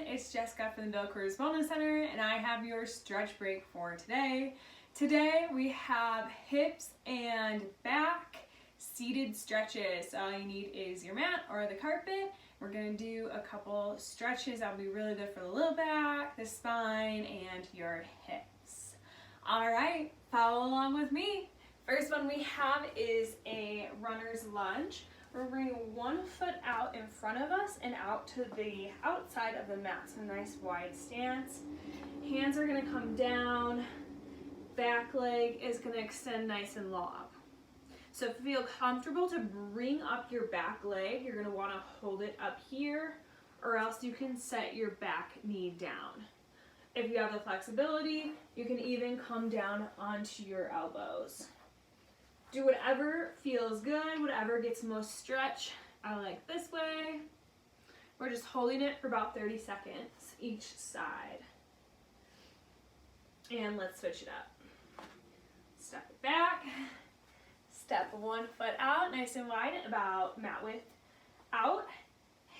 It's Jessica from the Coors Wellness Center, and I have your stretch break for today. Today we have hips and back seated stretches. So all you need is your mat or the carpet. We're going to do a couple stretches that will be really good for the low back, the spine, and your hips. All right, follow along with me. First one we have is a runner's lunge. We're bringing one foot out in front of us and out to the outside of the mat. So a nice wide stance. Hands are going to come down. Back leg is going to extend nice and long. So if you feel comfortable to bring up your back leg, you're going to want to hold it up here, or else you can set your back knee down. If you have the flexibility, you can even come down onto your elbows. Do whatever feels good, whatever gets most stretch. I like this way. We're just holding it for about 30 seconds each side. And let's switch it up. Step it back. Step one foot out, nice and wide, about mat width out.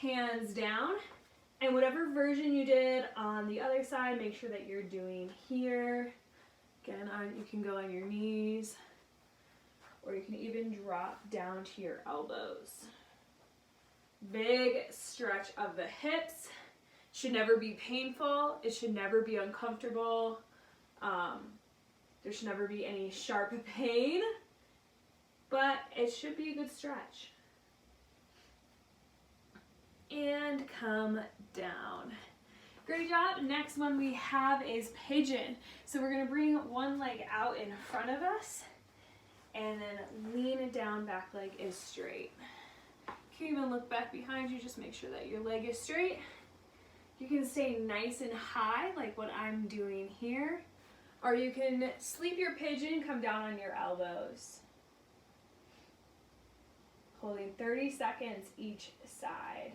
Hands down. And whatever version you did on the other side, make sure that you're doing here. Again, you can go on your knees, or you can even drop down to your elbows. Big stretch of the hips. Should never be painful. It should never be uncomfortable. There should never be any sharp pain, but it should be a good stretch. And come down. Great job. Next one we have is pigeon. So we're going to bring one leg out in front of us, and then lean it down, back leg is straight. You can even look back behind you, just make sure that your leg is straight. You can stay nice and high, like what I'm doing here. Or you can sleep your pigeon, come down on your elbows. Holding 30 seconds each side.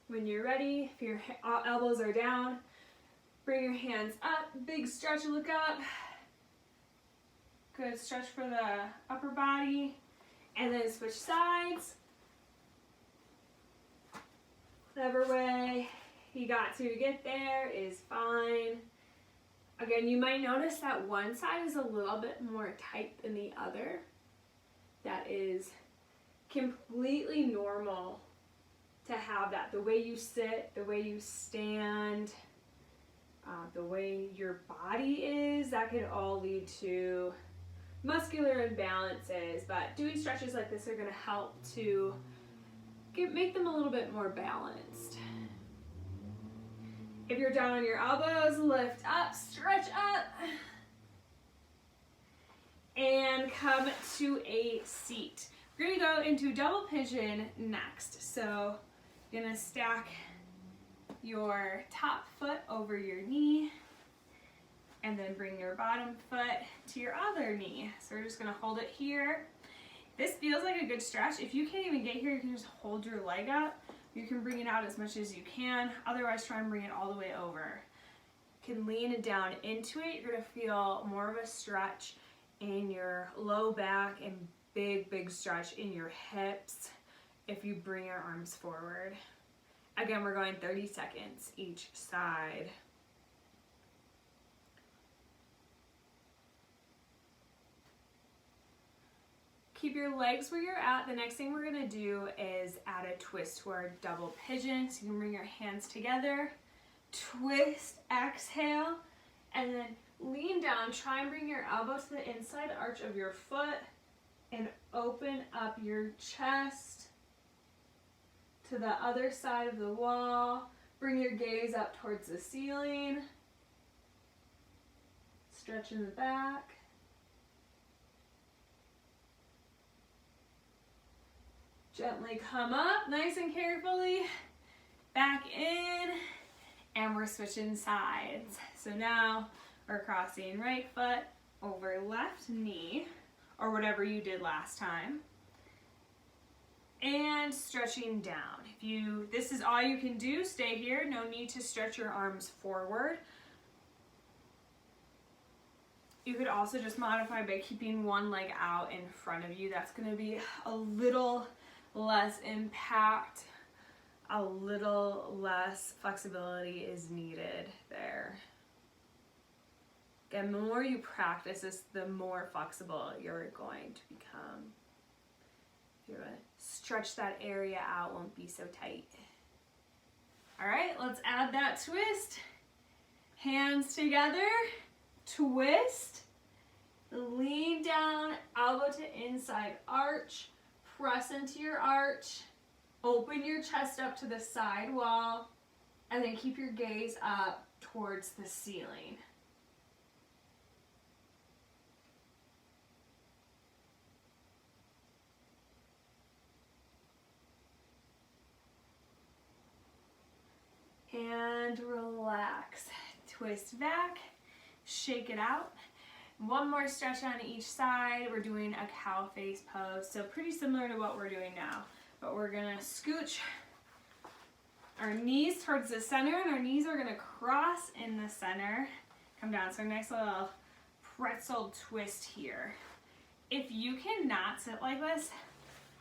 When you're ready, if your elbows are down, bring your hands up, big stretch, look up. Good stretch for the upper body, and then switch sides. Whatever way you got to get there is fine. Again, you might notice that one side is a little bit more tight than the other. That is completely normal to have that. The way you sit, the way you stand, the way your body is, that could all lead to muscular imbalances. But doing stretches like this are going to help to make them a little bit more balanced. If you're down on your elbows, lift up, stretch up, and come to a seat. We're going to go into double pigeon next. So you're going to stack your top foot over your knee, and then bring your bottom foot to your other knee. So we're just going to hold it here. This feels like a good stretch. If you can't even get here, you can just hold your leg up. You can bring it out as much as you can. Otherwise, try and bring it all the way over. You can lean it down into it. You're going to feel more of a stretch in your low back and big stretch in your hips if you bring your arms forward. Again, we're going 30 seconds each side. Keep your legs where you're at. The next thing we're going to do is add a twist to our double pigeon. So you can bring your hands together, twist, exhale, and then lean down. Try and bring your elbow to the inside arch of your foot and open up your chest to the other side of the wall. Bring your gaze up towards the ceiling. Stretch in the back. Gently come up, nice and carefully, back in, and we're switching sides. So now we're crossing right foot over left knee, or whatever you did last time, and stretching down. This is all you can do, stay here, no need to stretch your arms forward. You could also just modify by keeping one leg out in front of you. That's gonna be a little less impact, a little less flexibility is needed there. Again, the more you practice this, the more flexible you're going to become. You're gonna stretch that area out, won't be so tight. All right, let's add that twist. Hands together, twist, lean down, elbow to inside arch, press into your arch, open your chest up to the side wall, and then keep your gaze up towards the ceiling. And relax. Twist back, shake it out. One more stretch on each side. We're doing a cow face pose, so pretty similar to what we're doing now. But we're gonna scooch our knees towards the center, and our knees are gonna cross in the center. Come down, so a nice little pretzel twist here. If you cannot sit like this,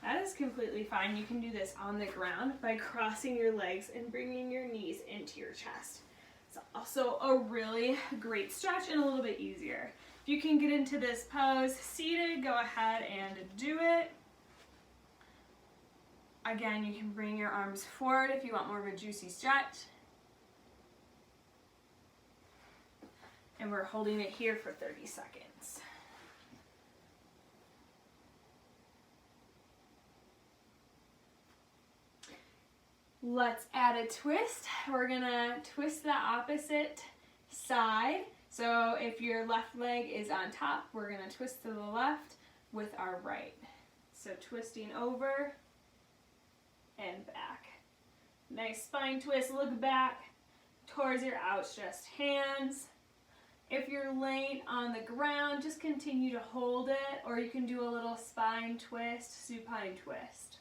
that is completely fine. You can do this on the ground by crossing your legs and bringing your knees into your chest. It's also a really great stretch and a little bit easier. If you can get into this pose seated, go ahead and do it. Again, you can bring your arms forward if you want more of a juicy stretch. And we're holding it here for 30 seconds. Let's add a twist. We're gonna twist the opposite side. So if your left leg is on top, we're gonna twist to the left with our right. So twisting over and back. Nice spine twist, look back towards your outstretched hands. If you're laying on the ground, just continue to hold it, or you can do a little spine twist, supine twist.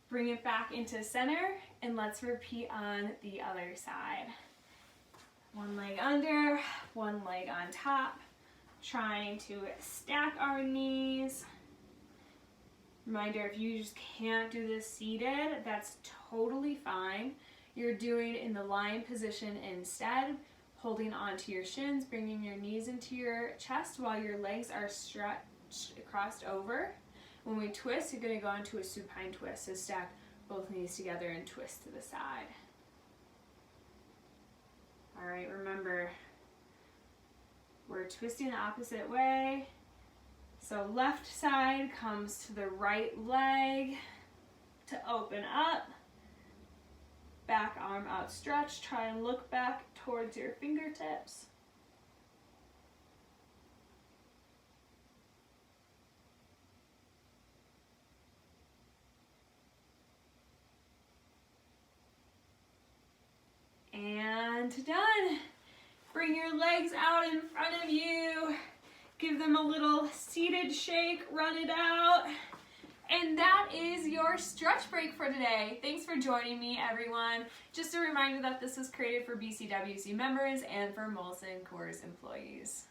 Bring it back into center, and let's repeat on the other side. One leg under, one leg on top, trying to stack our knees. Reminder, if you just can't do this seated, that's totally fine. You're doing in the lying position instead, holding onto your shins, bringing your knees into your chest while your legs are stretched, crossed over. When we twist, you're going to go into a supine twist, so stack both knees together and twist to the side. All right, remember, we're twisting the opposite way. So left side comes to the right leg to open up. Back arm outstretched, try and look back towards your fingertips. And done. Bring your legs out in front of you. Give them a little seated shake, run it out. And that is your stretch break for today. Thanks for joining me, everyone. Just a reminder that this was created for BCWC members and for Molson Coors employees.